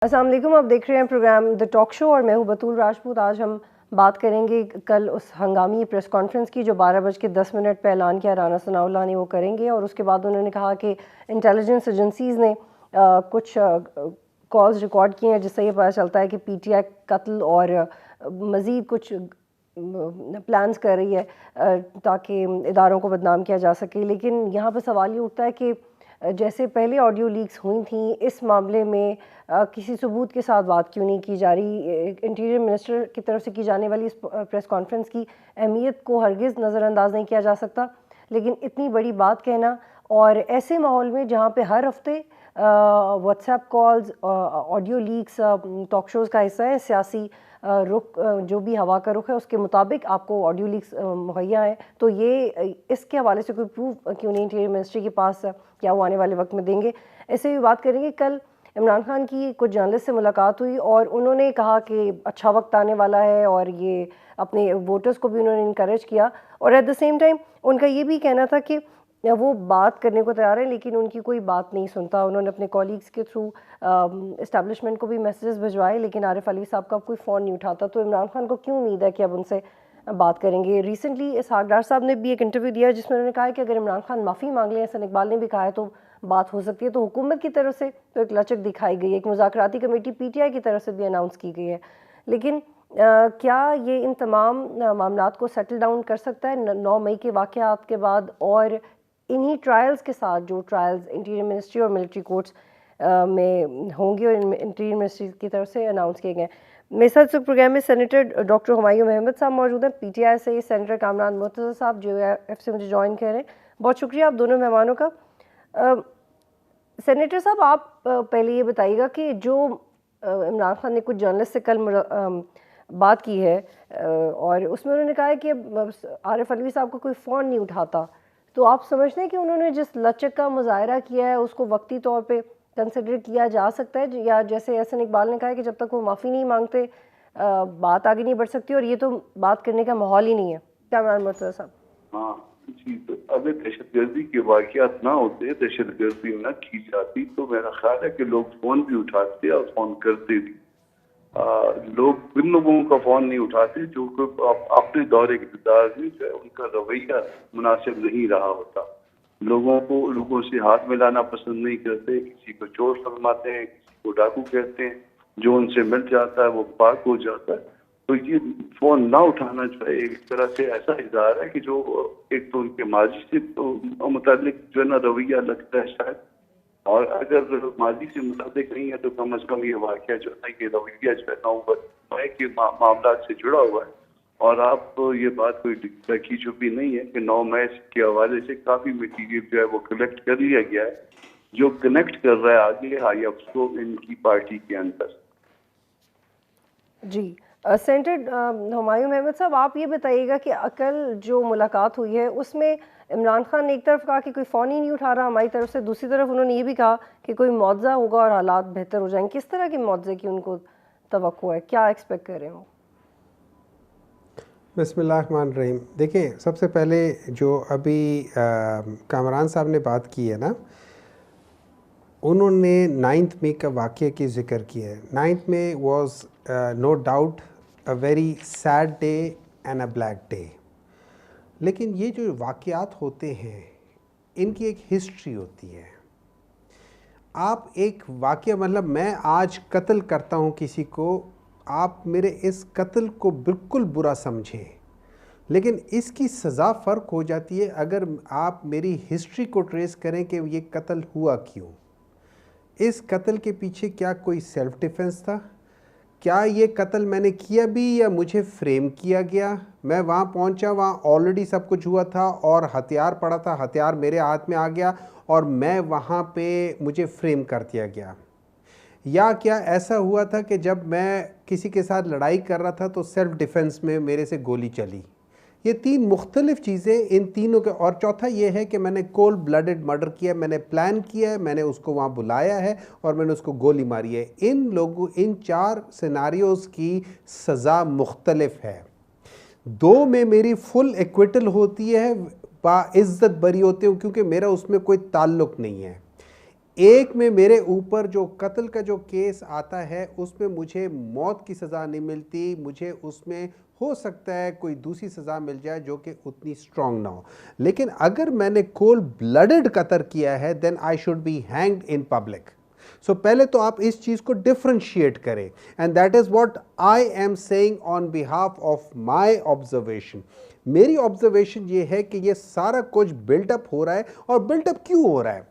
السلام علیکم، آپ دیکھ رہے ہیں پروگرام دا ٹاک شو اور میں ہوں بطول راجپوت۔ آج ہم بات کریں گے کل اس ہنگامی پریس کانفرنس کی جو 12:10 پہ اعلان کیا رانا ثناء اللہ نے، وہ کریں گے۔ اور اس کے بعد انہوں نے کہا کہ انٹیلیجنس ایجنسیز نے کچھ کالز ریکارڈ کیے ہیں جس سے یہ پتہ چلتا ہے کہ پی ٹی آئی قتل اور مزید کچھ پلانز کر رہی ہے تاکہ اداروں کو بدنام کیا جا سکے۔ لیکن یہاں پہ سوال یہ اٹھتا ہے کہ جیسے پہلے آڈیو لیکس ہوئی تھیں، اس معاملے میں کسی ثبوت کے ساتھ بات کیوں نہیں کی جا رہی؟ انٹیریئر منسٹر کی طرف سے کی جانے والی اس پریس کانفرنس کی اہمیت کو ہرگز نظر انداز نہیں کیا جا سکتا، لیکن اتنی بڑی بات کہنا اور ایسے ماحول میں جہاں پہ ہر ہفتے WhatsApp calls, audio leaks talk shows کا حصہ ہے، سیاسی رخ جو بھی ہوا کا رخ ہے اس کے مطابق آپ کو آڈیو لیکس مہیا ہے، تو یہ اس کے حوالے سے کوئی پروف کیوں نہیں انٹیریئر منسٹری کے پاس؟ کیا وہ آنے والے وقت میں دیں گے؟ ایسے بھی بات کریں گے۔ کل عمران خان کی کچھ جرنلسٹ سے ملاقات ہوئی اور انہوں نے کہا کہ اچھا وقت آنے والا ہے، اور یہ اپنے ووٹرز کو بھی انہوں نے انکریج کیا، اور ایٹ دا سیم ٹائم ان کا یہ بھی کہنا تھا کہ وہ بات کرنے کو تیار ہیں لیکن ان کی کوئی بات نہیں سنتا۔ انہوں نے اپنے کولیگز کے تھرو اسٹیبلشمنٹ کو بھی میسیجز بھجوائے لیکن عارف علوی صاحب کا کوئی فون نہیں اٹھاتا، تو عمران خان کو کیوں امید ہے کہ اب ان سے بات کریں گے؟ ریسنٹلی اسحاق ڈار صاحب نے بھی ایک انٹرویو دیا جس میں انہوں نے کہا کہ اگر عمران خان معافی مانگ لیں، حسن اقبال نے بھی کہا ہے، تو بات ہو سکتی ہے۔ تو حکومت کی طرف سے تو ایک لچک دکھائی گئی ہے، ایک مذاکراتی کمیٹی پی ٹی آئی کی طرف سے بھی اناؤنس کی گئی ہے، لیکن کیا یہ ان تمام معاملات کو سیٹل ڈاؤن کر سکتا ہے 9 مئی کے واقعات کے بعد اور انہی ٹرائلز کے ساتھ جو ٹرائلز انٹیریئر منسٹری اور ملٹری کورٹس میں ہوں گے اور انٹیریئر منسٹری کی طرف سے اناؤنس کیے گئے ہیں؟ میرے ساتھ اس پروگرام میں سینیٹر ڈاکٹر ہمایوں محمد صاحب موجود ہیں، پی ٹی آئی سے سینیٹر کامران مرتضیٰ صاحب جو ایف سے مجھے جوائن کر رہے ہیں۔ بہت شکریہ آپ دونوں مہمانوں کا۔ سینیٹر صاحب، آپ پہلے یہ بتائیے گا کہ جو عمران خان نے کچھ جرنلسٹ سے کل بات کی ہے اور اس میں انہوں نے کہا ہے کہ عارف علوی صاحب کو کوئی فون نہیں اٹھاتا، تو آپ سمجھتے ہیں کہ انہوں نے جس لچک کا مظاہرہ کیا ہے اس کو وقتی طور پہ کنسیڈر کیا جا سکتا ہے، یا جیسے حسن اقبال نے کہا ہے کہ جب تک وہ معافی نہیں مانگتے بات آگے نہیں بڑھ سکتی اور یہ تو بات کرنے کا ماحول ہی نہیں ہے؟ کامران مرتضیٰ صاحب۔ ہاں جی، تو اگر دہشت گردی کے واقعات نہ ہوتے، دہشت گردی نہ کی جاتی، تو میرا خیال ہے کہ لوگ فون بھی اٹھاتے اور فون کرتے بھی۔ لوگ ان لوگوں کا فون نہیں اٹھاتے جو کہ اپنے دور اقتدار میں جو ہے ان کا رویہ مناسب نہیں رہا ہوتا۔ لوگوں سے ہاتھ ملانا پسند نہیں کرتے، کسی کو چور فرماتے ہیں، کسی کو ڈاکو کہتے ہیں، جو ان سے مل جاتا ہے وہ پاک ہو جاتا ہے۔ تو یہ فون نہ اٹھانا جو ہے ایک طرح سے ایسا اظہار ہے کہ جو ایک تو ان کے ماضی سے متعلق جو ہے نا رویہ لگتا ہے شاید، اور اگر ماضی سے متعلق نہیں ہے تو کم از کم یہ واقعہ جو ہے یہ رویہ جو ہے نا ہے کہ معاملات سے جڑا ہوا ہے۔ اور آپ یہ بات کوئی ڈکی چھپی نہیں ہے کہ 9 مئی کے حوالے سے کافی میٹیریل جو ہے وہ کلیکٹ کر لیا گیا ہے جو کنیکٹ کر رہا ہے آگے ہائی افس کو ان کی پارٹی کے اندر۔ جی سینیٹر ہمایوں محمد صاحب، آپ یہ بتائیے گا کہ کل جو ملاقات ہوئی ہے اس میں عمران خان نے ایک طرف کہا کہ کوئی فون ہی نہیں اٹھا رہا ہماری طرف سے، دوسری طرف انہوں نے یہ بھی کہا کہ کوئی معاوضہ ہوگا اور حالات بہتر ہو جائیں گے۔ کس طرح کے معاوضے کی ان کو توقع ہے؟ کیا ایکسپیکٹ کر رہے ہوں؟ بسم اللہ الرحمن الرحیم۔ دیکھیں، سب سے پہلے جو ابھی کامران صاحب نے بات کی ہے نا، انہوں نے 9 مئی کا واقعہ کی ذکر کیا ہے۔ 9 May was no doubt a very sad day and a black day, لیکن یہ جو واقعات ہوتے ہیں ان کی ایک ہسٹری ہوتی ہے۔ آپ ایک واقعہ، مطلب میں آج قتل کرتا ہوں کسی کو، آپ میرے اس قتل کو بالکل برا سمجھیں، لیکن اس کی سزا فرق ہو جاتی ہے اگر آپ میری ہسٹری کو ٹریس کریں کہ یہ قتل ہوا کیوں، اس قتل کے پیچھے کیا کوئی سیلف ڈیفنس تھا، کیا یہ قتل میں نے کیا بھی یا مجھے فریم کیا گیا، میں وہاں پہنچا، وہاں آلریڈی سب کچھ ہوا تھا اور ہتھیار پڑا تھا، ہتھیار میرے ہاتھ میں آ گیا اور میں وہاں پہ مجھے فریم کر دیا گیا، یا کیا ایسا ہوا تھا کہ جب میں کسی کے ساتھ لڑائی کر رہا تھا تو سیلف ڈیفنس میں میرے سے گولی چلی۔ یہ 3 مختلف چیزیں، ان تینوں کے، اور چوتھا یہ ہے کہ میں نے کولڈ بلڈڈ مرڈر کیا، میں نے پلان کیا ہے، میں نے اس کو وہاں بلایا ہے اور میں نے اس کو گولی ماری ہے۔ ان 4 سیناریوز کی سزا مختلف ہے۔ 2 میں میری فل ایکویٹل ہوتی ہے، باعزت بری ہوتے ہوں کیونکہ میرا اس میں کوئی تعلق نہیں ہے۔ ایک میں میرے اوپر جو قتل کا جو کیس آتا ہے اس میں مجھے موت کی سزا نہیں ملتی, مجھے اس میں ہو سکتا ہے کوئی دوسری سزا مل جائے جو کہ اتنی سٹرونگ نہ ہو, لیکن اگر میں نے کولڈ بلڈڈ قتل کیا ہے then I should be hanged in public. سو پہلے تو آپ اس چیز کو ڈفرینشیٹ کریں, and that is what I am seeing on behalf of my observation. میری آبزرویشن یہ ہے کہ یہ سارا کچھ بلڈ اپ ہو رہا ہے, اور بلڈ اپ کیوں ہو رہا ہے؟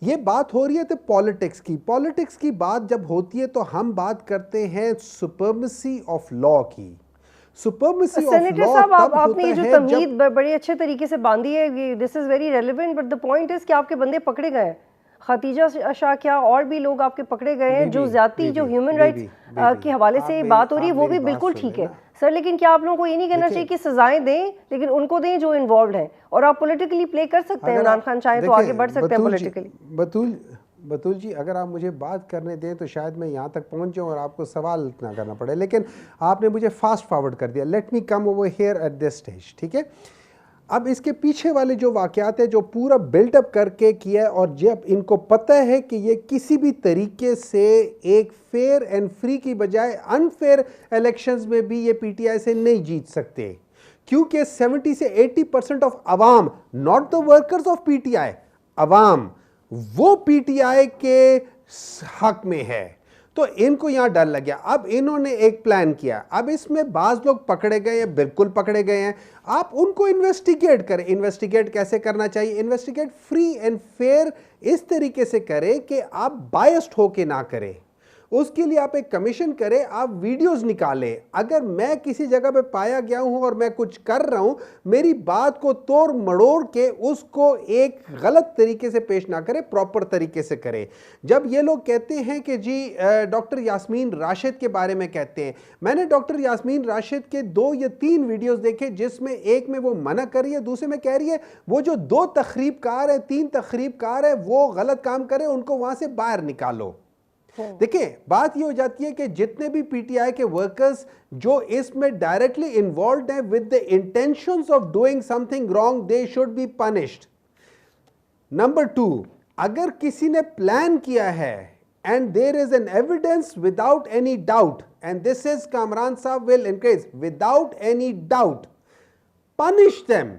یہ بات ہو رہی ہے تو پالیٹکس کی. پالیٹکس کی بات جب ہوتی ہے تو ہم بات کرتے ہیں سپرمیسی آف لا کی. سپرمیسی آف سینیٹر لا صاحب تب آپ نے یہ ہوتا جو ہے تمہید بڑے اچھے طریقے سے باندھی ہے, this is very relevant, but the point is کہ آپ کے بندے پکڑے گئے ہیں. ختیجہ شاہ کیا اور بھی لوگ آپ کے پکڑے گئے ہیں جو زیادتی جو ہیومن رائٹس کے حوالے سے بات ہو رہی ہے وہ بھی بالکل ٹھیک ہے سر, لیکن کیا آپ لوگوں کو یہ نہیں کہنا چاہیے کہ سزائیں دیں لیکن ان کو دیں جو انوالوڈ ہیں, اور آپ پولیٹیکلی پلے کر سکتے ہیں, عمران خان چاہیں تو آگے بڑھ سکتے ہیں پولیٹیکلی. بطول جی اگر آپ مجھے بات کرنے دیں تو شاید میں یہاں تک پہنچ جاؤں اور آپ کو سوال نہ کرنا پڑے, لیکن آپ نے مجھے فاسٹ فارورڈ کر دیا. Let me come over here at this stage, ٹھیک ہے. اب اس کے پیچھے والے جو واقعات ہیں جو پورا بلڈ اپ کر کے کیا ہے, اور جب ان کو پتہ ہے کہ یہ کسی بھی طریقے سے ایک فیئر اینڈ فری کی بجائے انفیئر الیکشنز میں بھی یہ پی ٹی آئی سے نہیں جیت سکتے, کیونکہ 70 سے 80% آف عوام, not the workers of P T I, عوام وہ پی ٹی آئی کے حق میں ہے, تو ان کو یہاں ڈر لگ گیا. اب انہوں نے ایک پلان کیا, اب اس میں بعض لوگ پکڑے گئے ہیں, بالکل پکڑے گئے ہیں, آپ ان کو انویسٹیگیٹ کریں. انویسٹیگیٹ کیسے کرنا چاہیے؟ انویسٹیگیٹ فری اینڈ فیئر اس طریقے سے کریں کہ آپ بائسڈ ہو کے نہ کریں. اس کے لیے آپ ایک کمیشن کریں, آپ ویڈیوز نکالیں. اگر میں کسی جگہ پہ پایا گیا ہوں اور میں کچھ کر رہا ہوں, میری بات کو توڑ مڑوڑ کے اس کو ایک غلط طریقے سے پیش نہ کریں, پراپر طریقے سے کریں. جب یہ لوگ کہتے ہیں کہ جی ڈاکٹر یاسمین راشد کے بارے میں کہتے ہیں, میں نے ڈاکٹر یاسمین راشد کے 2 یا 3 ویڈیوز دیکھے, جس میں ایک میں وہ منع کر رہی ہے, دوسرے میں کہہ رہی ہے وہ جو 2 تخریب کار ہے 3 تخریب کار ہے وہ غلط کام کرے, ان کو وہاں سے باہر نکالو. دیکھیں بات یہ ہو جاتی ہے کہ جتنے بھی پی ٹی آئی کے ورکرز جو اس میں ڈائریکٹلی انوالوڈ ہیں with the intentions of doing something wrong, they should be punished. Number 2, اگر کسی نے پلان کیا ہے and there is an evidence without any doubt, and this is Kamran Saab will encourage, without any doubt, punish them.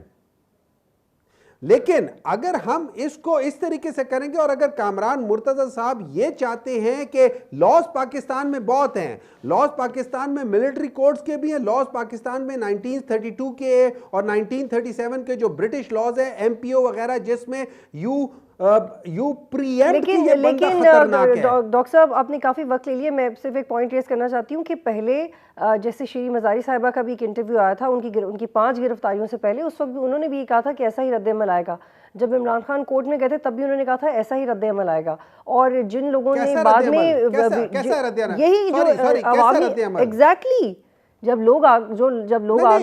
لیکن اگر ہم اس کو اس طریقے سے کریں گے, اور اگر کامران مرتضی صاحب یہ چاہتے ہیں کہ لاز پاکستان میں بہت ہیں, لاز پاکستان میں ملٹری کوڈز کے بھی ہیں, لاز پاکستان میں 1932 کے اور 1937 کے جو برٹش لاز ہیں, ایم پی او وغیرہ, جس میں یو پریمپٹ کی یہ بندہ خطرناک ہے. ڈاکٹر صاحب آپ نے کافی وقت لے لیا, میں صرف ایک پوائنٹ ریز کرنا چاہتی ہوں کہ پہلے جیسے شیریں مزاری صاحبہ کا بھی ایک انٹرویو آیا تھا, ان کی 5 گرفتاریوں سے پہلے, اس وقت بھی انہوں نے بھی یہ کہا تھا کہ ایسا ہی رد عمل آئے گا. جب عمران خان کورٹ میں گئے تھے تب بھی انہوں نے کہا تھا ایسا ہی رد عمل آئے گا, اور جن لوگوں نے بعد میں یہی جو عوامی ایگزیکٹلی جب لوگ آگ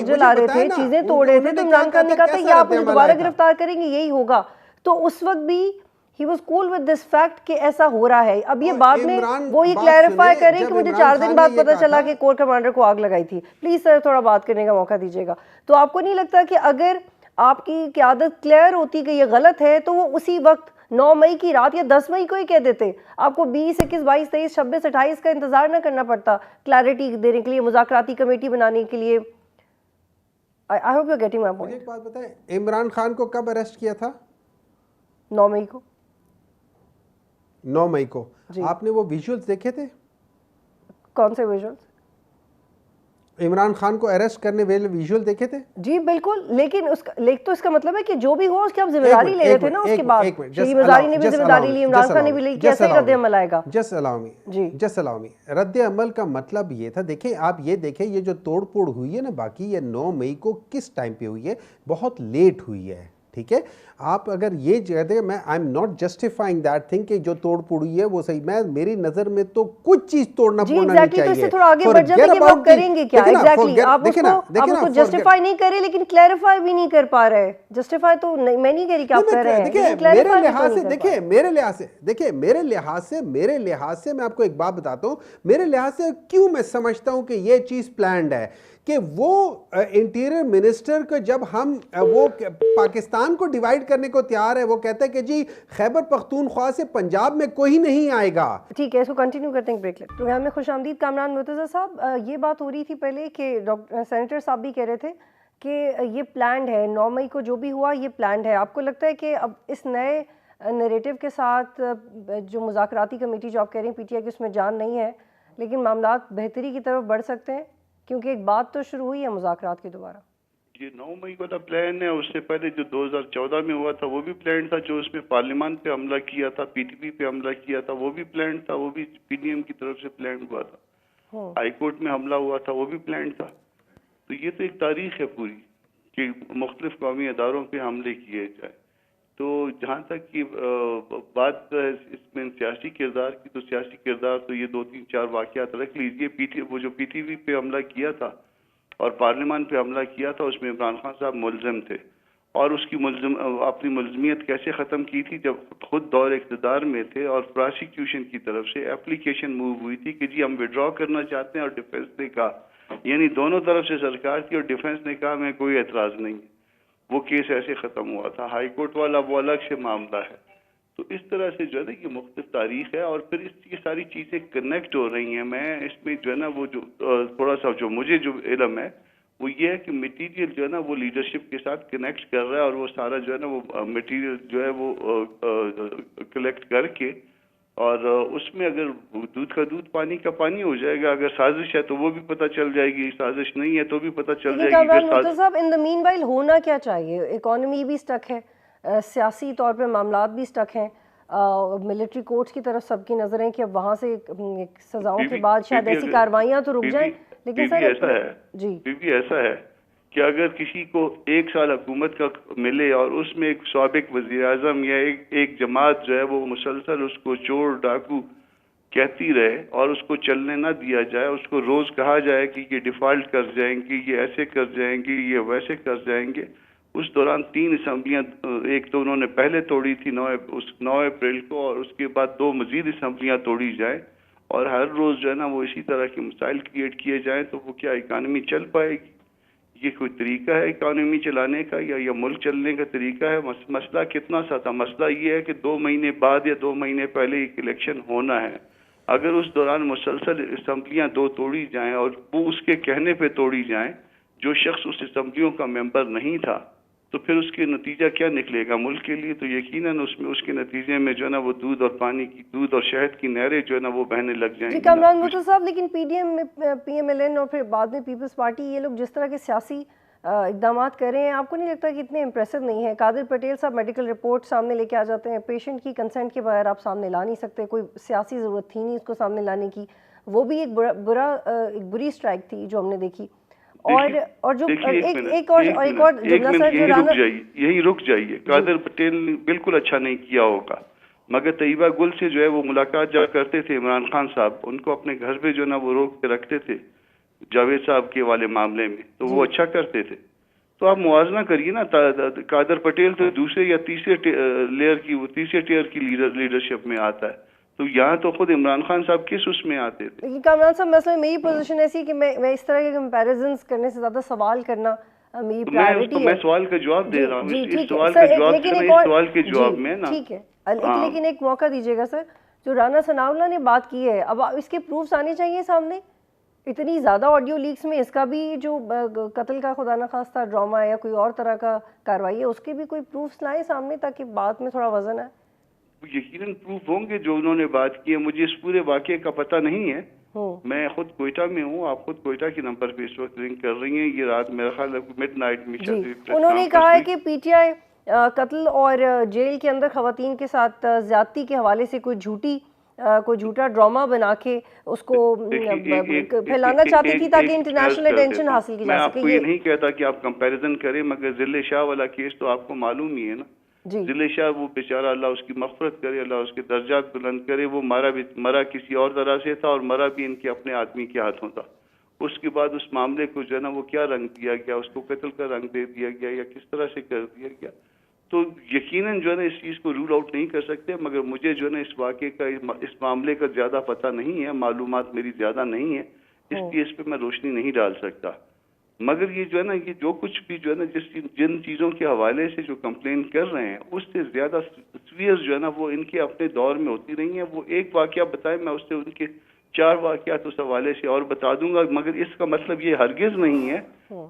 جلا رہے تھے, چیزیں توڑ رہے تھے, تو عمران خان نے کہا تھا یہ آپ مجھے دوبارہ گرفتار کریں گے یہی ہوگا. تو اس وقت بھی he was cool with this fact کہ ایسا ہو رہا ہے. اب یہ بعد میں وہ یہ کلیریفائی کریں کہ مجھے 4 دن بعد پتہ چلا کہ کور کمانڈر کو آگ لگائی تھی. پلیز سر تھوڑا بات کرنے کا موقع دیجیے گا. تو آپ کو نہیں لگتا کہ اگر آپ کی قیادت کلیئر ہوتی کہ یہ غلط ہے تو وہ اسی وقت 9 مئی کی رات یا 10 مئی کو ہی کہہ دیتے, آپ کو 20, 21, 22, 23, 26, 28 کا انتظار نہ کرنا پڑتا کلیئرٹی دینے کے لیے, مذاکراتی کمیٹی بنانے کے لیے. I hope you're getting my point. ایک بات بتائیں, عمران خان کو کب اریسٹ کیا تھا؟ 9 مئی کو. 9 مئی کو. آپ نے وہ ویژولز دیکھے تھے؟ کون سے ویژولز؟ عمران خان کو اریسٹ کرنے والے ویژول دیکھے تھے؟ جی بالکل, لیکن تو اس کا مطلب ہے کہ جو بھی ہو اس کی آپ ذمہ داری لے رہے تھے نا. اس کے بعد شیریں مزاری نے بھی ذمہ داری لی, عمران خان نے بھی لی, کیسے ہی رد عمل آئے گا. جس الاؤ می رد عمل کا مطلب یہ تھا, دیکھیں آپ یہ دیکھیں یہ جو توڑ پھوڑ ہوئی ہے نا, باقی یہ 9 مئی کو کس ٹائم پہ ہوئی ہے, بہت لیٹ ہوئی ہے, ٹھیک ہے. آپ اگر یہ کہتے ہیں, میں I am not justifying that thing کہ جو توڑ پھوڑ ہوئی ہے وہ صحیح, میں میری نظر میں تو کچھ چیز توڑنا پھوڑنا نہیں چاہیے. تو اس سے تھوڑا آگے بڑھ جاتے کہ آپ کریں گے کیا ایگزیکٹلی, آپ اس کو جسٹیفائی نہیں کریں لیکن کلیریفائی بھی نہیں کر پا رہے. جسٹیفائی تو میں نہیں کہہ رہی کہ آپ کر رہے ہیں, میرے لحاظ سے دیکھیں میرے لحاظ سے میں آپ کو ایک بات بتاتا ہوں, میرے لحاظ سے کیوں میں سمجھتا ہوں کہ یہ چیز پلانڈ ہے, کہ وہ انٹیریئر منسٹر کو جب ہم وہ پاکستان کو ڈیوائیڈ کرنے کو تیار ہے. وہ کہتا ہے کہ جی خیبر پختونخوا سے پنجاب میں کوئی نہیں آئے گا. ٹھیک ہے, اس کو کنٹینیو کرتے ہیں بریک لے. پروگرام میں خوش آمدید. کامران مرتضیٰ صاحب, یہ بات ہو رہی تھی پہلے کہ سینیٹر صاحب بھی کہہ رہے تھے کہ یہ پلانڈ ہے, 9 مئی کو جو بھی ہوا یہ پلانڈ ہے. آپ کو لگتا ہے کہ اب اس نئے نیریٹو کے ساتھ جو مذاکراتی کمیٹی جو آپ کہہ رہے ہیں پی ٹی آئی کی اس میں جان نہیں ہے, لیکن معاملات بہتری کی طرف بڑھ سکتے ہیں, کیونکہ ایک بات تو شروع ہوئی ہے مذاکرات کی دوبارہ؟ یہ 9 مئی والا پلان ہے, اس سے پہلے جو 2014 میں ہوا تھا وہ بھی پلان تھا, جو اس میں پارلیمان پہ حملہ کیا تھا, پی ٹی پی پہ حملہ کیا تھا وہ بھی پلان تھا, وہ بھی پی ڈی ایم کی طرف سے پلان ہوا تھا. ہائی کورٹ میں حملہ ہوا تھا وہ بھی پلان تھا. تو یہ تو ایک تاریخ ہے پوری کہ مختلف قومی اداروں پہ حملے کیے جائیں. تو جہاں تک کہ بات اس میں سیاسی کردار کی, تو سیاسی کردار تو یہ 2-3-4 واقعات رکھ لیجیے. وہ جو پی ٹی وی پہ حملہ کیا تھا اور پارلیمان پہ حملہ کیا تھا, اس میں عمران خان صاحب ملزم تھے, اور اس کی اپنی ملزمیت کیسے ختم کی تھی جب خود دور اقتدار میں تھے اور پراسیکیوشن کی طرف سے اپلیکیشن موو ہوئی تھی کہ جی ہم وڈرا کرنا چاہتے ہیں, اور ڈیفینس نے کہا, یعنی دونوں طرف سے سرکار کی اور ڈیفینس نے کہا میں کوئی اعتراض نہیں. وہ کیس ایسے ختم ہوا تھا. ہائی کورٹ والا وہ الگ سے معاملہ ہے. تو اس طرح سے جو ہے نا یہ مختلف تاریخ ہے, اور پھر یہ ساری چیزیں کنیکٹ ہو رہی ہیں. میں اس میں جو ہے نا وہ جو تھوڑا سا جو مجھے جو علم ہے وہ یہ ہے کہ مٹیریل جو ہے نا وہ لیڈرشپ کے ساتھ کنیکٹ کر رہا ہے, اور وہ سارا جو ہے نا وہ مٹیریل جو ہے وہ کلیکٹ کر کے, اور اس میں اگر دودھ کا دودھ پانی کا پانی ہو جائے گا. اگر سازش ہے تو وہ بھی پتہ چل جائے گی, سازش نہیں ہے تو بھی پتہ چل جائے گی. کامران مرتضیٰ صاحب, ان دا مین وائل ہونا کیا چاہیے؟ اکانومی بھی سٹک ہے, سیاسی طور پہ معاملات بھی سٹک ہیں, ملٹری کورٹس کی طرف سب کی نظریں کہ اب وہاں سے سزاؤں کے بعد شاید ایسی کاروائیاں تو رک جائیں. لیکن سر ایسا ہے جی ایسا ہے کہ اگر کسی کو 1 سال حکومت کا ملے اور اس میں ایک سابق وزیر اعظم یا ایک جماعت جو ہے وہ مسلسل اس کو چور ڈاکو کہتی رہے اور اس کو چلنے نہ دیا جائے, اس کو روز کہا جائے کہ یہ ڈیفالٹ کر جائیں گے, یہ ایسے کر جائیں گے, یہ ویسے کر جائیں گے. اس دوران 3 اسمبلیاں, ایک تو انہوں نے پہلے توڑی تھی 9 اپریل کو, اور اس کے بعد 2 مزید اسمبلیاں توڑی جائیں, اور ہر روز جو ہے نا وہ اسی طرح کے مسائل کریٹ کیے جائیں, تو وہ کیا اکانومی چل پائے گی؟ یہ کوئی طریقہ ہے اکانومی چلانے کا, یا ملک چلنے کا طریقہ ہے؟ مسئلہ کتنا سا تھا. مسئلہ یہ ہے کہ 2 مہینے بعد یا 2 مہینے پہلے ایک الیکشن ہونا ہے. اگر اس دوران مسلسل اسمبلیاں 2 توڑی جائیں, اور وہ اس کے کہنے پہ توڑی جائیں, جو شخص اس اسمبلیوں کا ممبر نہیں تھا, تو پھر اس کے نتیجہ کیا نکلے گا ملک کے لیے؟ تو یقیناً اس کے نتیجے میں جو ہے نا وہ دودھ اور پانی کی, دودھ اور شہد کی نہریں جو ہے نا وہ بہنے لگ جائیں گی. کامران مرتضیٰ صاحب, لیکن P D M, P M L N اور پھر بعد میں پیپلز پارٹی, یہ لوگ جس طرح کے سیاسی اقدامات کر رہے ہیں, آپ کو نہیں لگتا کہ اتنے امپریسو نہیں ہیں؟ قادر پٹیل صاحب میڈیکل رپورٹ سامنے لے کے آ جاتے ہیں, پیشنٹ کی کنسنٹ کے بغیر آپ سامنے لا نہیں سکتے, کوئی سیاسی ضرورت تھی نہیں اس کو سامنے لانے کی. وہ بھی ایک بری اسٹرائک تھی جو ہم نے دیکھی. اور جو ایک اور جملہ سر جو یہی رک جائیے, قادر پٹیل نے بالکل اچھا نہیں کیا ہوگا, مگر طیبہ گل سے جو ہے وہ ملاقات جا کرتے تھے عمران خان صاحب, ان کو اپنے گھر پہ جو ہے نا وہ روک کے رکھتے تھے جاوید صاحب کے والے معاملے میں, تو وہ اچھا کرتے تھے. تو آپ موازنہ کریے نا, قادر پٹیل تو دوسرے یا تیسرے ٹیئر کی لیڈرشپ میں آتا ہے, تو یہاں تو خود عمران خان صاحب کس اس میں آتے تھے. کامران صاحب, مثلا میری پوزیشن ایسی کہ میں اس طرح کے کمپیریزنز کرنے سے زیادہ سوال کرنا میری پرائیورٹی ہے. میں سوال کا جواب دے رہا ہوں, اس سوال کا جواب اس سوال کے جواب میں نا. ٹھیک ہے, لیکن ایک موقع دیجیے گا سر. جو رانا ثناء اللہ نے بات کی ہے, اب اس کے پروفس آنے چاہیے سامنے. اتنی زیادہ آڈیو لیکس میں اس کا بھی جو قتل کا خدا نخواستہ ڈرامہ یا کوئی اور طرح کا کاروائی ہے, اس کے بھی کوئی پروفس لائیں سامنے تاکہ بات میں تھوڑا وزن ہے. یقیناً پروف ہوں گے جو انہوں نے بات کی ہے. مجھے اس پورے واقعے کا پتہ نہیں ہے, میں خود کوئٹہ میں ہوں, آپ خود کوئٹہ کے نمبر پہ اس وقت رنگ کر رہی ہیں. یہ رات میرا خیال ہے مڈ نائٹ میں چل رہی ہے. انہوں نے کہا ہے کہ پی ٹی آئی قتل اور جیل کے اندر خواتین کے ساتھ زیادتی کے حوالے سے کوئی جھوٹا ڈرامہ بنا کے اس کو پھیلانا چاہتی تھی تاکہ انٹرنیشنل اٹینشن حاصل کی جا سکے. میں آپ کو یہ نہیں کہتا کہ آپ کمپیریزن کریں, مگر ذل شاہ والا کیس تو آپ کو معلوم ہی ہے نا. ذل شاہ وہ بیچارہ, اللہ اس کی مغفرت کرے, اللہ اس کے درجات بلند کرے, وہ مرا کسی اور طرح سے تھا, اور مرا بھی ان کے اپنے آدمی کے ہاتھوں تھا. اس کے بعد اس معاملے کو جو ہے نا وہ کیا رنگ دیا گیا, اس کو قتل کا رنگ دے دیا گیا یا کس طرح سے کر دیا گیا. تو یقیناً جو ہے نا اس چیز کو رول آؤٹ نہیں کر سکتے, مگر مجھے جو ہے نا اس واقعے کا, اس معاملے کا زیادہ پتہ نہیں ہے, معلومات میری زیادہ نہیں ہے, اس لیے اس پہ میں روشنی نہیں ڈال سکتا. مگر یہ جو ہے نا یہ جو کچھ بھی جو ہے نا جن چیزوں کے حوالے سے جو کمپلین کر رہے ہیں اس سے زیادہ سیویئر جو ہے نا وہ ان کے اپنے دور میں ہوتی رہی ہیں. وہ ایک واقعہ بتائے میں اس سے ان کے 4 واقعات اس حوالے سے اور بتا دوں گا, مگر اس کا مطلب یہ ہرگز نہیں ہے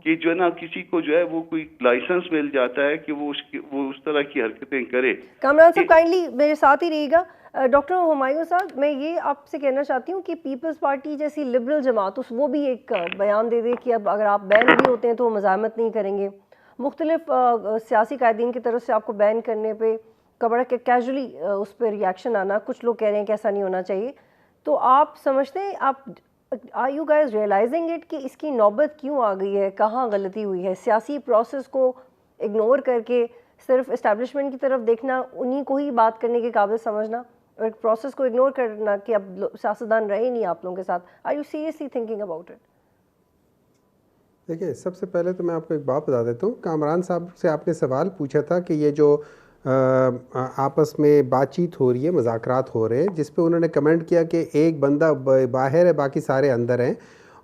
کہ جو ہے نا کسی کو جو ہے وہ کوئی لائسنس مل جاتا ہے کہ وہ اس طرح کی حرکتیں کرے. کامران صاحب کائنڈلی میرے ساتھ ہی رہیے گا. ڈاکٹر ہمایوں صاحب میں یہ آپ سے کہنا چاہتی ہوں کہ پیپلز پارٹی جیسی لبرل جماعت وہ بھی ایک بیان دے دے کہ اب اگر آپ بین بھی ہوتے ہیں تو وہ مزاحمت نہیں کریں گے. مختلف سیاسی قائدین کی طرف سے آپ کو بین کرنے پہ بڑا کیجولی اس پہ ریاکشن آنا, کچھ لوگ کہہ رہے ہیں کہ ایسا نہیں ہونا چاہیے. تو آپ سمجھتے ہیں are you guys realising it کہ اس کی نوبت کیوں آ گئی ہے, کہاں غلطی ہوئی ہے؟ سیاسی پروسیس کو اگنور کر کے صرف اسٹیبلشمنٹ کی طرف دیکھنا, انہی کو ہی بات کرنے کے قابل سمجھنا, اور ایک پروسیس کو اگنور کرنا کہ اب سیاستدان رہے نہیں آپ لوگوں کے ساتھ. Are you seriously thinking about it? دیکھیں سب سے پہلے تو میں آپ کو ایک بات بتا دیتا ہوں. کامران صاحب سے آپ نے سوال پوچھا تھا کہ یہ جو آپس میں بات چیت ہو رہی ہے, مذاکرات ہو رہے ہیں, جس پہ انہوں نے کمنٹ کیا کہ ایک بندہ باہر ہے باقی سارے اندر ہیں,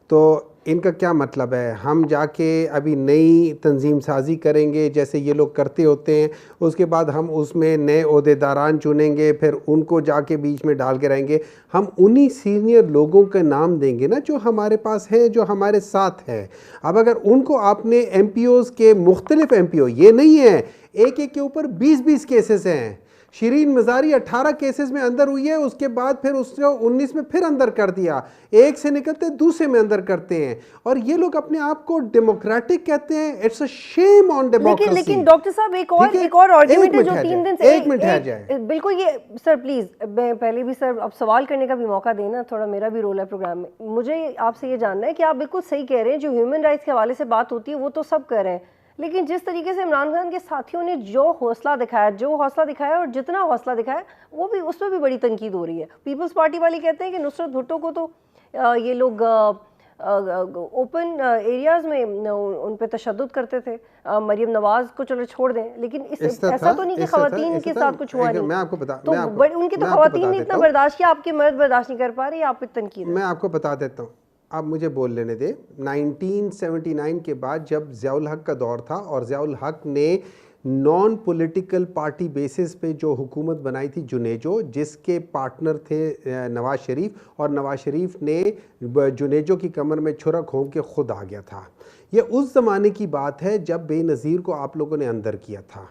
تو ان کا کیا مطلب ہے؟ ہم جا کے ابھی نئی تنظیم سازی کریں گے جیسے یہ لوگ کرتے ہوتے ہیں, اس کے بعد ہم اس میں نئے عہدیداران چنیں گے, پھر ان کو جا کے بیچ میں ڈال کے رہیں گے. ہم انہی سینئر لوگوں کے نام دیں گے نا جو ہمارے پاس ہیں, جو ہمارے ساتھ ہیں. اب اگر ان کو آپ نے ایم پی اوز کے مختلف ایم پی او, یہ نہیں ہے ایک ایک کے اوپر 20 کیسز ہیں. شرین مزاری 18 کیسز میں اندر ہوئی ہے, اس کے بعد پھر اس کو 19 میں پھر اندر کر دیا, ایک سے نکلتے دوسرے میں اندر کرتے ہیں, اور یہ لوگ اپنے آپ کو ڈیموکریٹک کہتے ہیں. It's a shame on democracy. لیکن ڈاکٹر صاحب ایک اور آرگومنٹ ہے جو 3 دن سے ایک منٹ ٹھہر جائے. بالکل یہ سر پلیز میں پہلے بھی سر اب سوال کرنے کا بھی موقع دینا, تھوڑا میرا بھی رول ہے پروگرام میں. مجھے آپ سے یہ جاننا ہے کہ آپ بالکل صحیح کہہ رہے ہیں, جو ہیومن رائٹس کے حوالے سے بات ہوتی ہے وہ تو سب کر رہے ہیں, لیکن جس طریقے سے عمران خان کے ساتھیوں نے جو حوصلہ دکھایا اور جتنا حوصلہ دکھایا وہ بھی اس پہ بھی بڑی تنقید ہو رہی ہے. پیپلز پارٹی والے کہتے ہیں کہ نصرت بھٹو کو تو یہ لوگ اوپن ایریاز میں ان پہ تشدد کرتے تھے, مریم نواز کو چلو چھوڑ دیں, لیکن ایسا تو نہیں کہ خواتین کے ساتھ کچھ ہوا نہیں, تو ان کی تو خواتین نے اتنا برداشت کیا, آپ کے مرد برداشت نہیں کر پا رہے, آپ پہ تنقید. میں آپ کو بتا دیتا ہوں, اب مجھے بول لینے دے. 1979 کے بعد جب ضیاء الحق کا دور تھا اور ضیاء الحق نے نان پولیٹیکل پارٹی بیسس پہ جو حکومت بنائی تھی جنیجو, جس کے پارٹنر تھے نواز شریف, اور نواز شریف نے جنیجو کی کمر میں چھرا کھونک کے خود آ گیا تھا. یہ اس زمانے کی بات ہے جب بے نظیر کو آپ لوگوں نے اندر کیا تھا.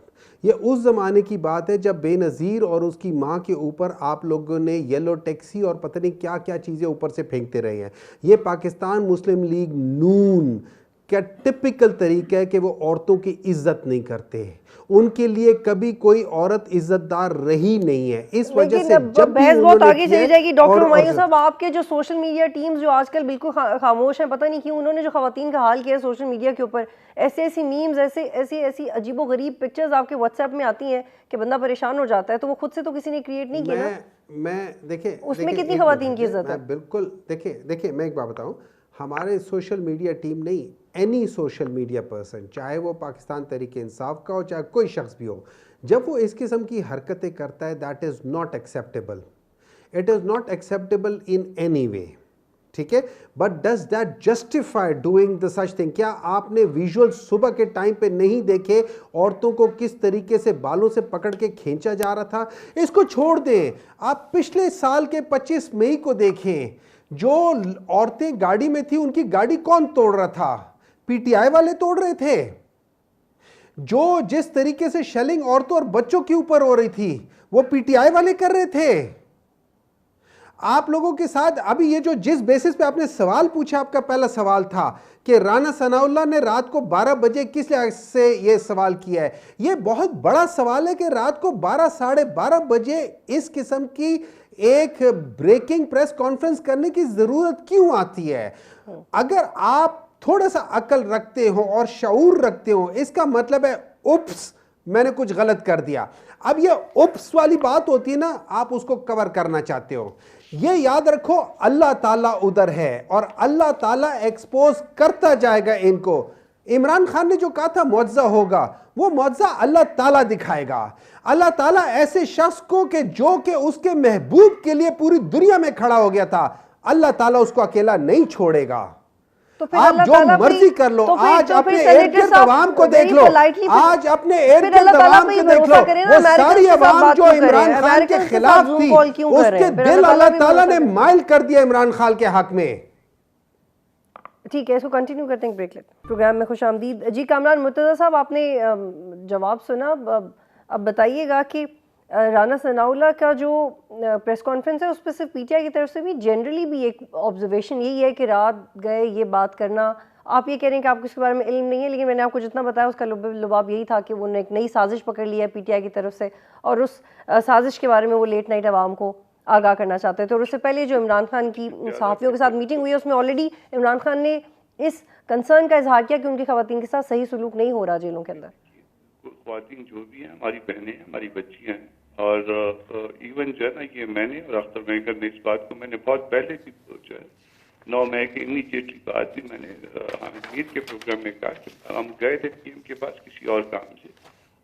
یہ اس زمانے کی بات ہے جب بے نظیر اور اس کی ماں کے اوپر آپ لوگوں نے یلو ٹیکسی اور پتہ نہیں کیا کیا چیزیں اوپر سے پھینکتے رہے ہیں. یہ پاکستان مسلم لیگ نون کا ٹپیکل طریقہ ہے کہ وہ عورتوں کی عزت نہیں کرتے. ان کے لیے کبھی کوئی عورت عزت دار رہی نہیں ہے. اس وجہ سے جب بحث بہت آگے چلی جائے گی. ڈاکٹر ہمایوں صاحب, آپ کے جو سوشل میڈیا ٹیمز جو آج کل بالکل خاموش ہیں, پتہ نہیں کیوں, انہوں نے جو خواتین کا حال کیا سوشل میڈیا کے اوپر, ایسی میمز, ایسی عجیب و غریب پکچرز آپ کے واٹس ایپ میں آتی ہیں کہ بندہ پریشان ہو جاتا ہے. تو وہ خود سے تو کسی نے کریٹ نہیں کیا. میں دیکھیں اس میں کتنی خواتین کی عزت ہے. بالکل دیکھیں میں ایک بات بتاؤں, ہمارے سوشل میڈیا ٹیم نہیں, اینی سوشل میڈیا پرسن, چاہے وہ پاکستان تحریک انصاف کا ہو, چاہے کوئی شخص بھی ہو, جب وہ اس قسم کی حرکتیں کرتا ہے, that is not acceptable. It is not acceptable in any way. ٹھیک ہے, but does that justify doing the such thing? کیا آپ نے ویژول صبح کے ٹائم پہ نہیں دیکھے عورتوں کو کس طریقے سے بالوں سے پکڑ کے کھینچا جا رہا تھا؟ اس کو چھوڑ دیں, آپ پچھلے سال کے 25 مئی کو دیکھیں, جو عورتیں گاڑی میں تھیں ان کی گاڑی کون توڑ رہا تھا؟ پی ٹی آئی والے توڑ رہے تھے. جو جس طریقے سے شیلنگ عورتوں اور بچوں کے اوپر ہو رہی تھی وہ پی ٹی آئی والے کر رہے تھے. آپ لوگوں کے ساتھ ابھی یہ جو جس بیسس پہ آپ نے سوال پوچھا, آپ کا پہلا سوال تھا کہ رانا ثناء اللہ نے رات کو 12 بجے کس لحاظ سے یہ سوال کیا ہے. یہ بہت بڑا سوال ہے کہ رات کو 12 ساڑھے 12 بجے اس قسم کی ایک بریکنگ پریس کانفرنس کرنے کی ضرورت کیوں آتی ہے. اگر آپ تھوڑا سا عقل رکھتے ہو اور شعور رکھتے ہو, اس کا مطلب ہے اوپس میں نے کچھ غلط کر دیا. اب یہ اوپس والی بات ہوتی ہے نا, آپ اس کو کور کرنا چاہتے ہو. یہ یاد رکھو, اللہ تعالیٰ ادھر ہے اور اللہ تعالیٰ ایکسپوز کرتا جائے گا ان کو. عمران خان نے جو کہا تھا معجزہ ہوگا, وہ معجزہ اللہ تعالیٰ دکھائے گا. اللہ تعالیٰ ایسے شخص کو کہ جو کہ اس کے محبوب کے لیے پوری دنیا میں کھڑا ہو گیا تھا, اللہ تعالیٰ اس کو اکیلا نہیں چھوڑے گا. تو پھر آپ اللہ جو تعالیٰ مرضی کر لو, تو پھر- آج تو پھر اپنے سینیٹر ارد گرد صاحب عوام کو دیکھ very لو, politely آج اپنے ارد پھر گرد اللہ تعالیٰ عوام پہ کو ہی دیکھ بھروسہ لو, کریں نا, وہ امریکنز ساری کے ساتھ عوام بات جو کیوں کریں, عمران خان کے امریکنز کے خلاف ساتھ زوم تھی, کال کیوں اس کریں, کے پھر دل اللہ اللہ بھی تعالیٰ نے بھروسہ کریں. مائل کر دیا عمران خان کے حق میں. ٹھیک ہے, اس کو کنٹینیو کرتے ہیں, بریک لیتے ہیں. پروگرام میں خوش آمدید. جی کامران مرتضیٰ صاحب, آپ نے جواب سنا, اب بتائیے گا کہ رانا ثناء اللہ کا جو پریس کانفرنس ہے اس پہ صرف پی ٹی آئی کی طرف سے بھی جنرلی بھی ایک آبزرویشن یہی ہے کہ رات گئے یہ بات کرنا, آپ یہ کہہ رہے ہیں کہ آپ کو اس کے بارے میں علم نہیں ہے, لیکن میں نے آپ کو جتنا بتایا اس کا لباب یہی تھا کہ انہوں نے ایک نئی سازش پکڑ لی ہے پی ٹی آئی کی طرف سے, اور اس سازش کے بارے میں وہ لیٹ نائٹ عوام کو آگاہ کرنا چاہتے تھے. اور اس سے پہلے جو عمران خان کی صحافیوں کے ساتھ میٹنگ ہوئی ہے اس میں آلریڈی عمران خان نے اس کنسرن کا اظہار کیا کہ ان کی خواتین کے ساتھ صحیح سلوک نہیں ہو رہا جیلوں کے اندر. خواتین جو بھی ہیں ہماری بہنیں ہیں, ہماری بچیاں ہیں, اور ایون جو ہے نا یہ میں نے اور اختر وینکر نے اس بات کو میں نے بہت پہلے بھی جو ہے 9 مئی کے امیڈیٹلی بعد بھی میں نے حامد میر کے پروگرام میں کہا کہ ہم گئے تھے پی ایم کے پاس کسی اور کام سے,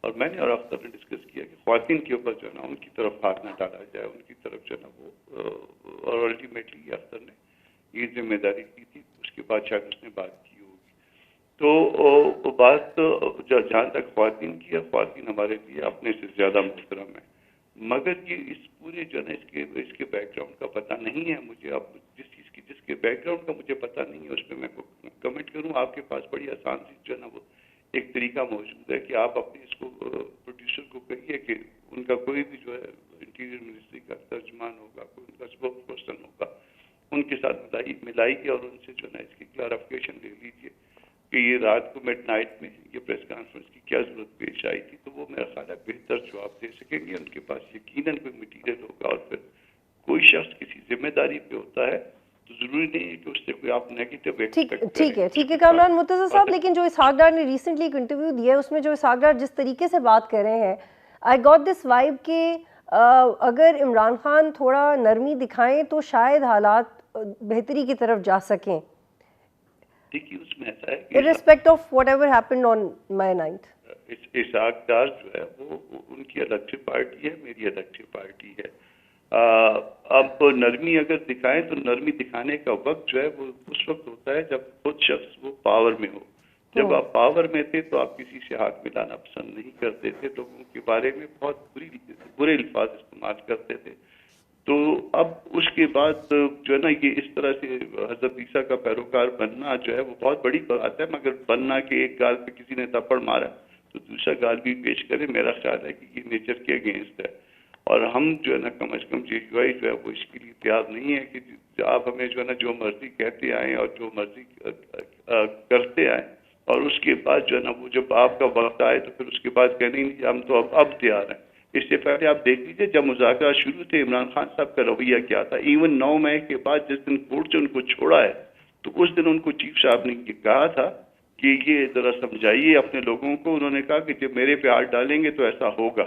اور میں نے اور اختر نے ڈسکس کیا کہ خواتین کے اوپر جو ہے نا ان کی طرف ہاتھ نہ ڈالا جائے, ان کی طرف جو ہے نا وہ, اور الٹیمیٹلی اختر نے یہ ذمہ داری کی تھی, اس کے بعد شاید اس نے بات کی ہوگی. تو بات جہاں تک خواتین کی ہے, خواتین ہمارے لیے اپنے سے زیادہ محترم ہے, مگر یہ اس پورے جو ہے نا اس کے بیک گراؤنڈ کا پتہ نہیں ہے مجھے. اب جس کے بیک گراؤنڈ کا مجھے پتہ نہیں ہے اس پہ میں کمنٹ کروں. آپ کے پاس بڑی آسان سی جو ہے نا وہ ایک طریقہ موجود ہے کہ آپ اپنے اس کو پروڈیوسر کو کہیے کہ ان کا کوئی بھی جو ہے انٹیریئر منسٹری کا ترجمان ہوگا, کوئی ان کا اسپوکس پرسن ہوگا, ان کے ساتھ ملائیے اور ان سے جو ہے نا اس کی کلیریفیکیشن لے لیجیے کہ یہ رات کو مڈ نائٹ میں یہ پریس کانفرنس کی کیا ضرورت پیش آئی تھی. تو وہ میرا خیال ہے بہتر جواب دے سکیں گے, ان کے پاس یقیناً کوئی مٹیریل ہوگا. اور پھر کوئی شخص کسی ذمہ داری پہ ہوتا ہے تو ضروری نہیں ہے کہ اس سے کوئی آپ نیگیٹو ایکسپیکٹ کریں. ٹھیک ہے کامران مرتضیٰ صاحب, لیکن جو اسحاق ڈار نے ریسنٹلی ایک انٹرویو دیا ہے اس میں جو اسحاق ڈار جس طریقے سے بات کر رہے ہیں, آئی گاٹ دس وائب کہ اگر عمران خان تھوڑا نرمی دکھائیں تو شاید حالات بہتری کی طرف جا سکیں, دیکھیے اس میں ایسا ہے کہ irrespect of whatever happened on May 9th. Ishaq Dar جو ہے وہ ان کی الگ سے پارٹی ہے, میری الگ سے پارٹی ہے. اب نرمی اگر دکھائیں تو نرمی دکھانے کا وقت جو ہے وہ اس وقت ہوتا ہے جب خود شخص وہ پاور میں ہو. جب آپ پاور میں تھے تو آپ کسی سے ہاتھ ملانا پسند نہیں کرتے تھے, لوگوں کے بارے میں بہت برے الفاظ استعمال کرتے تھے. تو اب اس کے بعد جو ہے نا یہ اس طرح سے حضرت عیسیٰ کا پیروکار بننا جو ہے وہ بہت بڑی بات ہے, مگر بننا کہ ایک گال پہ کسی نے تھپڑ مارا تو دوسرا گال بھی پیش کرے, میرا خیال ہے کہ یہ نیچر کے اگینسٹ ہے. اور ہم جو ہے نا کم از کم جو ہے وہ اس کے لیے تیار نہیں ہے کہ آپ ہمیں جو ہے نا جو مرضی کہتے آئیں اور جو مرضی کرتے آئیں, اور اس کے بعد جو ہے نا وہ جب آپ کا وقت آئے تو پھر اس کے بعد کہنے نہیں ہم تو اب تیار ہیں. اس سے پہلے آپ دیکھ لیجیے جب مذاکرات شروع تھے عمران خان صاحب کا رویہ کیا تھا. ایون 9 مئی کے بعد جس دن کورٹ سے ان کو چھوڑا ہے تو اس دن ان کو چیف صاحب نے یہ کہا تھا کہ یہ ذرا سمجھائیے اپنے لوگوں کو. انہوں نے کہا کہ جب میرے پہ ہاتھ ڈالیں گے تو ایسا ہوگا.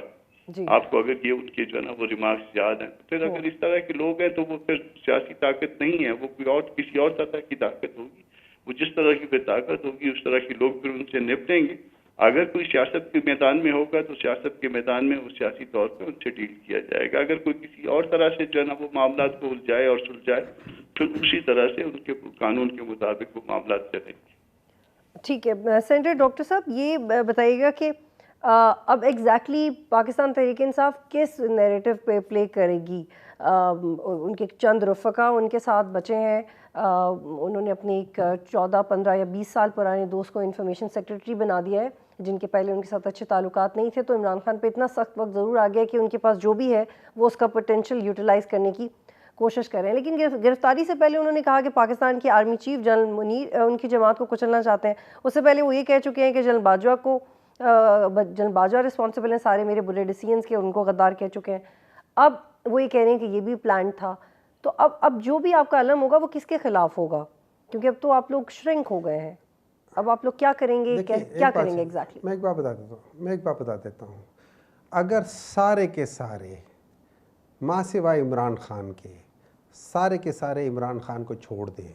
آپ کو اگر یہ ان کے جو ہے نا وہ ریمارکس یاد ہیں, پھر اگر اس طرح کے لوگ ہیں تو وہ پھر سیاسی طاقت نہیں ہے, وہ کوئی اور کسی اور طرح کی طاقت ہوگی. وہ جس طرح کی پھر طاقت ہوگی اس طرح کے لوگ پھر ان سے نپٹیں گے. اگر کوئی سیاست کے میدان میں ہوگا تو سیاست کے میدان میں وہ سیاسی طور پہ ان سے ڈیل کیا جائے گا. اگر کوئی کسی اور طرح سے جو ہے نا وہ معاملات کو الجھائے اور سلجھائے پھر اسی طرح سے ان کے قانون کے مطابق وہ معاملات چلیں گے. ٹھیک ہے سینیٹر ڈاکٹر صاحب, یہ بتائیے گا کہ اب ایگزیکٹلی پاکستان تحریک انصاف کس نیریٹو پہ پلے کرے گی؟ ان کے چند رفقا ان کے ساتھ بچے ہیں, انہوں نے اپنی ایک 14, 15 یا 20 سال پرانے دوست کو انفارمیشن سیکرٹری بنا دیا ہے جن کے پہلے ان کے ساتھ اچھے تعلقات نہیں تھے. تو عمران خان پہ اتنا سخت وقت ضرور آ گیا کہ ان کے پاس جو بھی ہے وہ اس کا پوٹینشیل یوٹیلائز کرنے کی کوشش کر رہے ہیں. لیکن گرفتاری سے پہلے انہوں نے کہا کہ پاکستان کی آرمی چیف جنرل منیر ان کی جماعت کو کچلنا چاہتے ہیں. اس سے پہلے وہ یہ کہہ چکے ہیں کہ جنرل باجوہ رسپانسبل ہیں سارے میرے برے ڈیسیجنز کے, ان کو غدار کہہ چکے ہیں. اب وہ یہ کہہ رہے ہیں کہ یہ بھی پلان تھا. تو اب جو بھی آپ کا علم ہوگا وہ کس کے خلاف ہوگا؟ کیونکہ اب تو آپ لوگ شرنک ہو گئے ہیں, اب آپ لوگ کیا کریں گے, کیا کریں گے ایگزیکٹلی؟ میں ایک بات بتا دیتا ہوں. اگر سارے کے سارے ماں سوائے عمران خان کے سارے کے سارے عمران خان کو چھوڑ دیں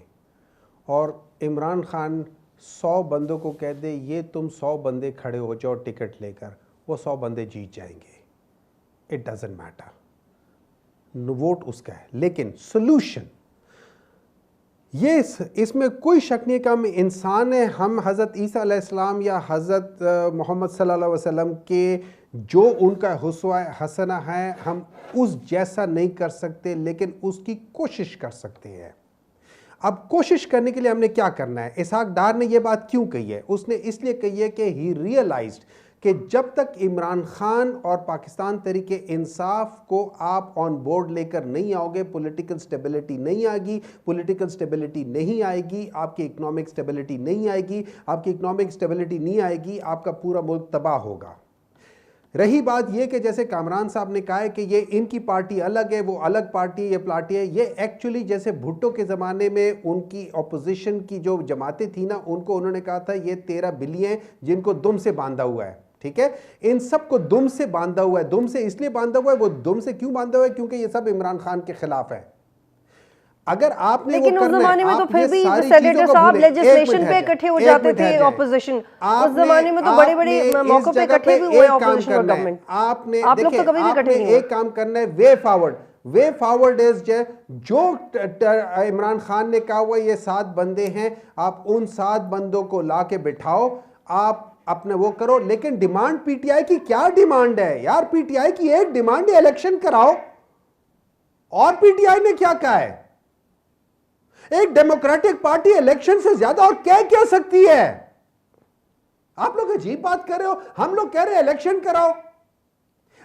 اور عمران خان 100 بندوں کو کہہ دے یہ تم 100 بندے کھڑے ہو جاؤ ٹکٹ لے کر, وہ 100 بندے جیت جائیں گے. اٹ ڈزنٹ میٹر, ووٹ اس کا ہے. لیکن سلوشن یہ اس میں کوئی شک نہیں کہ ہم انسان ہیں. ہم حضرت عیسیٰ علیہ السلام یا حضرت محمد صلی اللہ علیہ وسلم کے جو ان کا اسوہ حسنہ ہے ہم اس جیسا نہیں کر سکتے, لیکن اس کی کوشش کر سکتے ہیں. اب کوشش کرنے کے لیے ہم نے کیا کرنا ہے؟ اسحاق ڈار نے یہ بات کیوں کہی ہے؟ اس نے اس لیے کہی ہے کہ ہی ریئلائزڈ کہ جب تک عمران خان اور پاکستان تحریک انصاف کو آپ آن بورڈ لے کر نہیں آؤ گے, پولیٹیکل سٹیبلٹی نہیں آئے گی. پولیٹیکل سٹیبلٹی نہیں آئے گی, آپ کی اکنامک سٹیبلٹی نہیں آئے گی. آپ کی اکنامک سٹیبلٹی نہیں آئے گی, آپ کا پورا ملک تباہ ہوگا. رہی بات یہ کہ جیسے کامران صاحب نے کہا ہے کہ یہ ان کی پارٹی الگ ہے, وہ الگ پارٹی ہے, یہ پارٹی ہے, یہ ایکچولی جیسے بھٹو کے زمانے میں ان کی اپوزیشن کی جو جماعتیں تھیں نا, ان کو انہوں نے کہا تھا یہ 13 بلی ہیں جن کو دم سے باندھا ہوا ہے. ٹھیک ہے, ان سب کو دم سے باندھا ہوا ہے. دم سے اس لیے باندھا ہوا ہے, وہ دم سے کیوں باندھا ہوا ہے؟ کیونکہ یہ سب عمران خان کے خلاف ہے. اگر آپ نے لیکن اس زمانے میں تو پھر بھی سینیٹر صاحب لیجسلیشن پہ اکٹھے ہو جاتے تھے اپوزیشن. اس زمانے میں تو بڑے بڑے موقع پہ اکٹھے بھی ہوئے اپوزیشن اور گورنمنٹ. آپ لوگ تو کبھی بھی اکٹھے نہیں ہوئے. ایک کام کرنا ہے, way forward. Way forward is جو عمران خان نے کہا ہوا یہ 7 بندے ہیں, آپ ان 7 بندوں کو لا کے بٹھاؤ, آپ اپنے وہ کرو. لیکن ڈیمانڈ پی ٹی آئی کی کیا ڈیمانڈ ہے یار؟ پی ٹی آئی کی ایک ڈیمانڈ ہے الیکشن کراؤ. اور پی ٹی آئی نے کیا کہا ہے؟ ایک ڈیموکریٹک پارٹی الیکشن سے زیادہ اور کیا سکتی ہے؟ آپ لوگ عجیب بات کر رہے ہو. ہم لوگ کہہ رہے ہیں الیکشن کراؤ,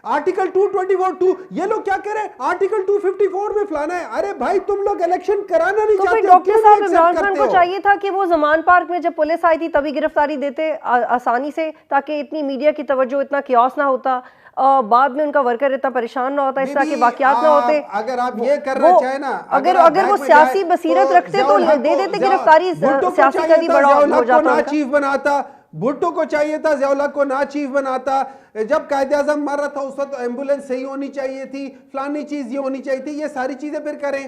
آرٹیکل 224 یہ لوگ کیا کہہ رہے ہیں آرٹیکل 254 میں فلانا ہے. ارے بھائی تم لوگ الیکشن کرانا نہیں چاہتے. ڈاکٹر صاحب عمران خان کو چاہیے تھا کہ وہ زمان پارک میں جب پولیس آئی تھی تبھی گرفتاری دیتے آسانی سے, تاکہ اتنی میڈیا کی توجہ, اتنا کیوس نہ ہوتا, بعد میں ان کا ورکر اتنا پریشان نہ ہوتا, اس طرح کے واقعات نہ ہوتے. اگر آپ یہ کرنا چاہیں نا, اگر وہ سیاسی بصیرت رکھتے تو دے دیتے گرفتاری, سیاسی قیدی بڑا ہو جاتا. چیف بناتا, بھٹو کو چاہیے تھا ضیاء الحق کو نہ چیف بناتا. جب قائد اعظم مر رہا تھا اس وقت ایمبولینس صحیح ہونی چاہیے تھی, فلانی چیز یہ ہونی چاہیے تھی. یہ ساری چیزیں پھر کریں.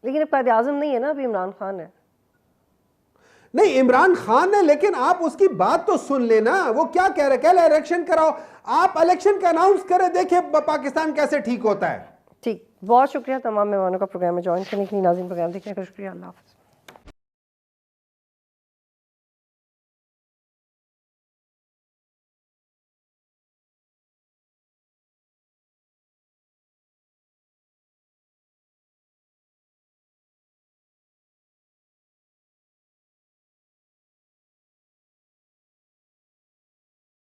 لیکن اب قائد اعظم نہیں ہے نا, ابھی عمران خان ہے. نہیں, عمران خان ہے, لیکن آپ اس کی بات تو سن لینا. وہ کیا کہہ رہے, کہہ رہے الیکشن کراؤ. آپ الیکشن کا اناؤنس کریں, دیکھیں پاکستان کیسے ٹھیک ہوتا ہے. ٹھیک, بہت شکریہ تمام مہمانوں کا پروگرام میں جوائن کرنے کے لیے. ناظرین پروگرام دیکھنے کا شکریہ. اللہ حافظ.